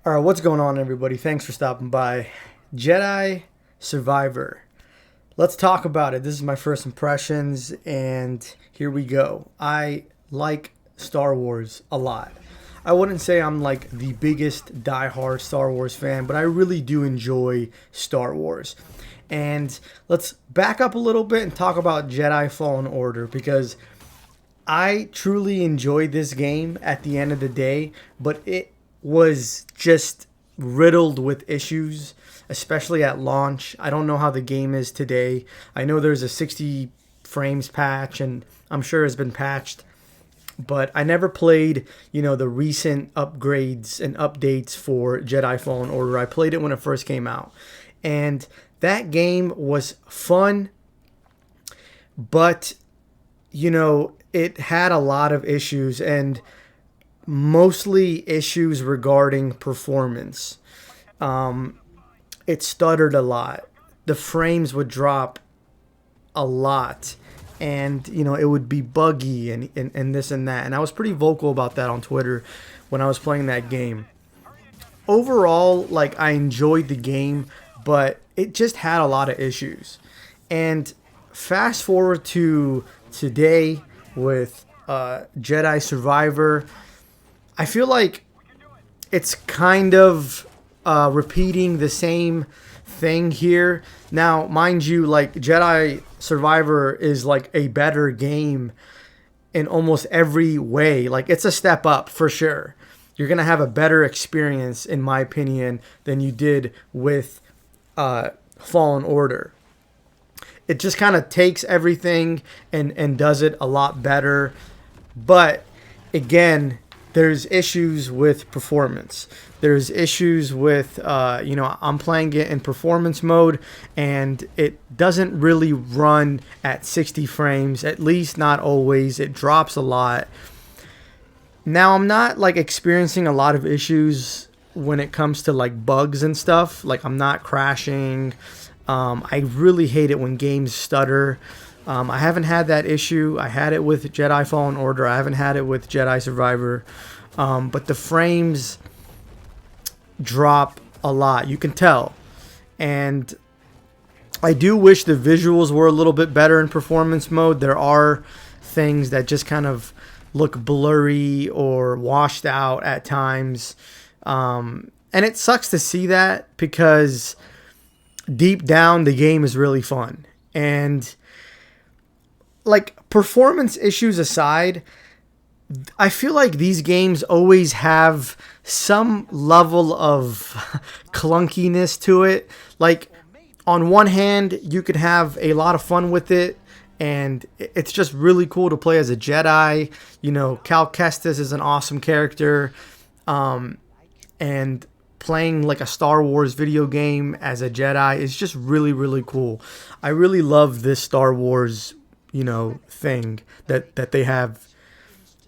All right, what's going on, everybody? Thanks for stopping by. Jedi Survivor. Let's talk about it. This is my first impressions, and here we go. I like Star Wars a lot. I wouldn't say I'm like the biggest diehard Star Wars fan, but I really do enjoy Star Wars. And let's back up a little bit and talk about Jedi Fallen Order because I truly enjoyed this game at the end of the day, but it was just riddled with issues, especially at launch. I don't know how the game is today. I know there's a 60 frames patch, and I'm sure it's been patched, but I never played, the recent upgrades and updates for Jedi Fallen Order. I played it when it first came out, and that game was fun, but, it had a lot of issues, and mostly issues regarding performance. It stuttered a lot. The frames would drop a lot, and it would be buggy and this and that. And I was pretty vocal about that on Twitter when I was playing that game. Overall, I enjoyed the game, but it just had a lot of issues. And fast forward to today with Jedi Survivor, I feel like it's kind of repeating the same thing here. Now, mind you, Jedi Survivor is a better game in almost every way. It's a step up for sure. You're going to have a better experience, in my opinion, than you did with Fallen Order. It just kind of takes everything and does it a lot better. But again, there's issues with performance. There's issues with, I'm playing it in performance mode, and it doesn't really run at 60 frames, at least not always. It drops a lot. Now, I'm not, experiencing a lot of issues when it comes to, bugs and stuff. I'm not crashing. I really hate it when games stutter. I haven't had that issue. I had it with Jedi Fallen Order. I haven't had it with Jedi Survivor. But the frames drop a lot. You can tell. And I do wish the visuals were a little bit better in performance mode. There are things that just kind of look blurry or washed out at times. And it sucks to see that because deep down the game is really fun. And performance issues aside, I feel like these games always have some level of clunkiness to it. On one hand, you could have a lot of fun with it, and it's just really cool to play as a Jedi. Cal Kestis is an awesome character, and playing a Star Wars video game as a Jedi is just really, really cool. I really love this Star Wars thing that they have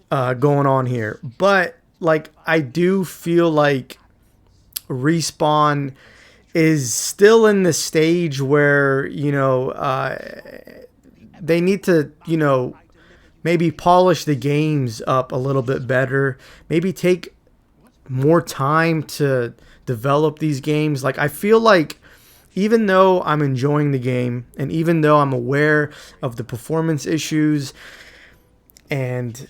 going on here. But I do feel like Respawn is still in the stage where they need to maybe polish the games up a little bit better, maybe take more time to develop these games. I feel like even though I'm enjoying the game, and even though I'm aware of the performance issues, and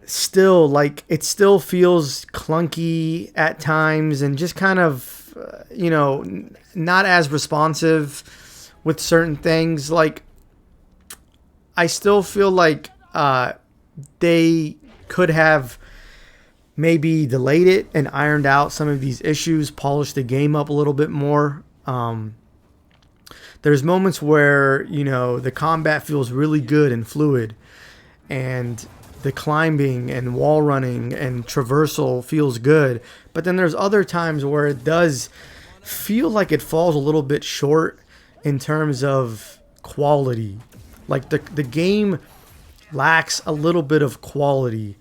still, it still feels clunky at times, and just kind of, not as responsive with certain things. I still feel like they could have maybe delayed it and ironed out some of these issues, polished the game up a little bit more. There's moments where, the combat feels really good and fluid, and the climbing and wall running and traversal feels good. But then there's other times where it does feel like it falls a little bit short in terms of quality. The game lacks a little bit of quality,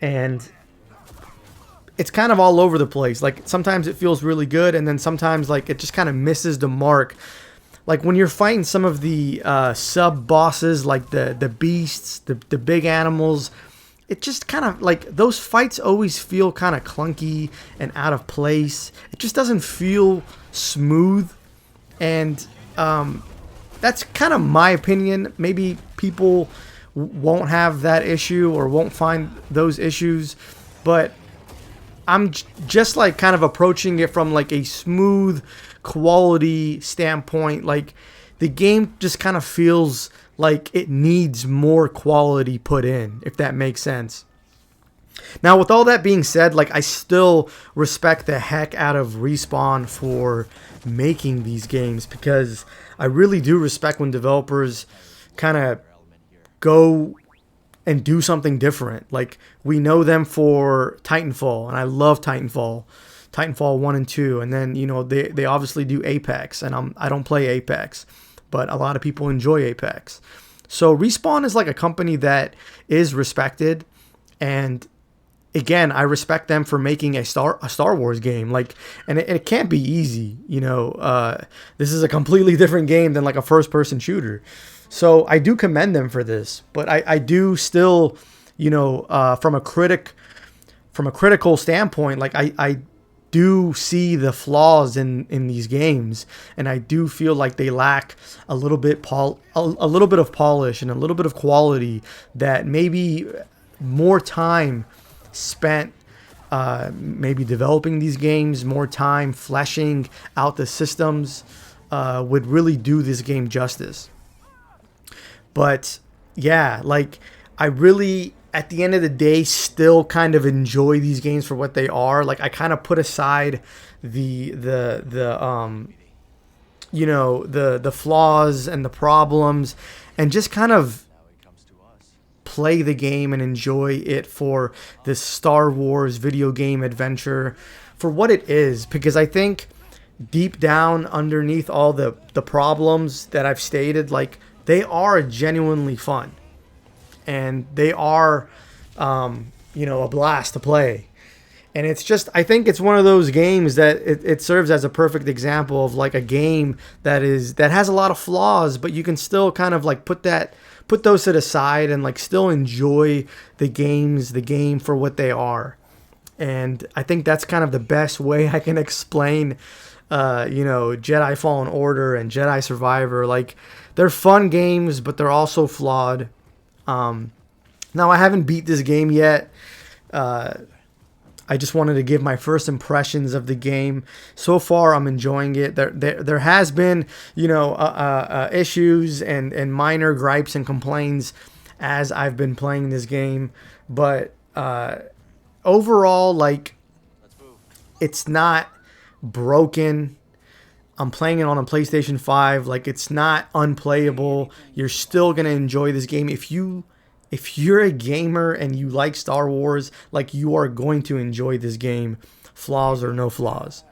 and it's kind of all over the place. Sometimes it feels really good, and then sometimes it just kind of misses the mark. When you're fighting some of the sub bosses, the beasts, the big animals, it just kind of like those fights always feel kind of clunky and out of place. It just doesn't feel smooth, and that's kind of my opinion. Maybe people won't have that issue or won't find those issues, but I'm just like kind of approaching it from like a smooth quality standpoint. Like the game just kind of feels like it needs more quality put in, if that makes sense. Now, with all that being said, like I still respect the heck out of Respawn for making these games, because I really do respect when developers kind of go and do something different. Like we know them for Titanfall, and I love Titanfall 1 and 2, and then they obviously do Apex, and I don't play Apex, but a lot of people enjoy Apex. So Respawn is like a company that is respected, and again, I respect them for making a Star Wars game. Like, and it can't be easy. This is a completely different game than like a first person shooter. So I do commend them for this, but I do still, from a critical standpoint, like I do see the flaws in these games, and I do feel like they lack a little bit of polish and a little bit of quality, that maybe more time spent maybe developing these games, more time fleshing out the systems would really do this game justice. But yeah, like I really, at the end of the day, still kind of enjoy these games for what they are. Like I kind of put aside the flaws and the problems, and just kind of play the game and enjoy it for this Star Wars video game adventure for what it is. Because I think deep down underneath all the problems that I've stated, like they are genuinely fun, and they are a blast to play. And it's just, I think it's one of those games that it serves as a perfect example of like a game that has a lot of flaws, but you can still kind of like put those to the side and like still enjoy the game for what they are. And I think that's kind of the best way I can explain Jedi Fallen Order and Jedi Survivor. Like they're fun games, but they're also flawed. Now I haven't beat this game yet. I just wanted to give my first impressions of the game. So far, I'm enjoying it. There has been, issues and minor gripes and complaints as I've been playing this game, but overall, like, it's not broken. I'm playing it on a PlayStation 5. Like, it's not unplayable. You're still gonna enjoy this game. If you're a gamer and you like Star Wars, like, you are going to enjoy this game, flaws or no flaws.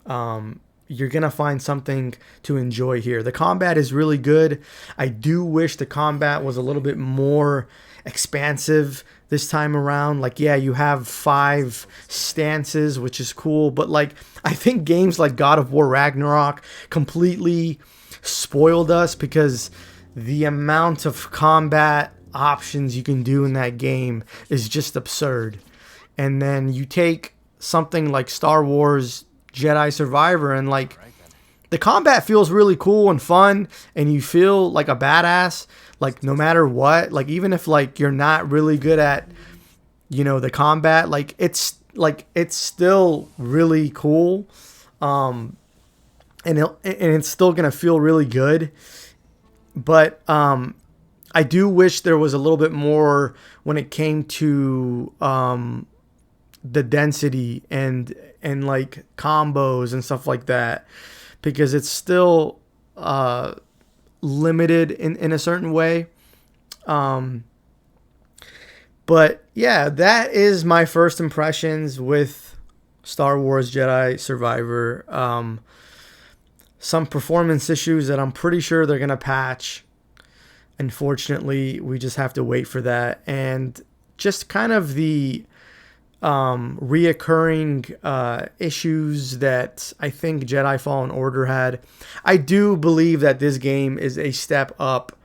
You're going to find something to enjoy here. The combat is really good. I do wish the combat was a little bit more expansive this time around. Like, yeah, you have 5 stances, which is cool, but like, I think games like God of War Ragnarok completely spoiled us, because the amount of combat options you can do in that game is just absurd. And then you take something like Star Wars Jedi Survivor, and like the combat feels really cool and fun, and you feel like a badass, like no matter what. Like even if like you're not really good at the combat, like it's still really cool, and it's still gonna feel really good. But I do wish there was a little bit more when it came to the density and like combos and stuff like that, because it's still limited in a certain way. But yeah, that is my first impressions with Star Wars Jedi Survivor. Some performance issues that I'm pretty sure they're going to patch. Unfortunately, we just have to wait for that. And just kind of the reoccurring issues that I think Jedi Fallen Order had. I do believe that this game is a step up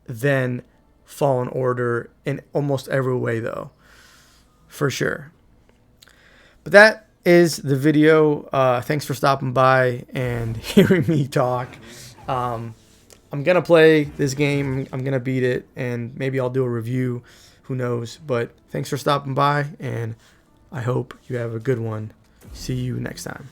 than Fallen Order in almost every way, though, for sure. But that is the video. Thanks for stopping by and hearing me talk. I'm going to play this game. I'm going to beat it, and maybe I'll do a review. Who knows? But thanks for stopping by, and I hope you have a good one. See you next time.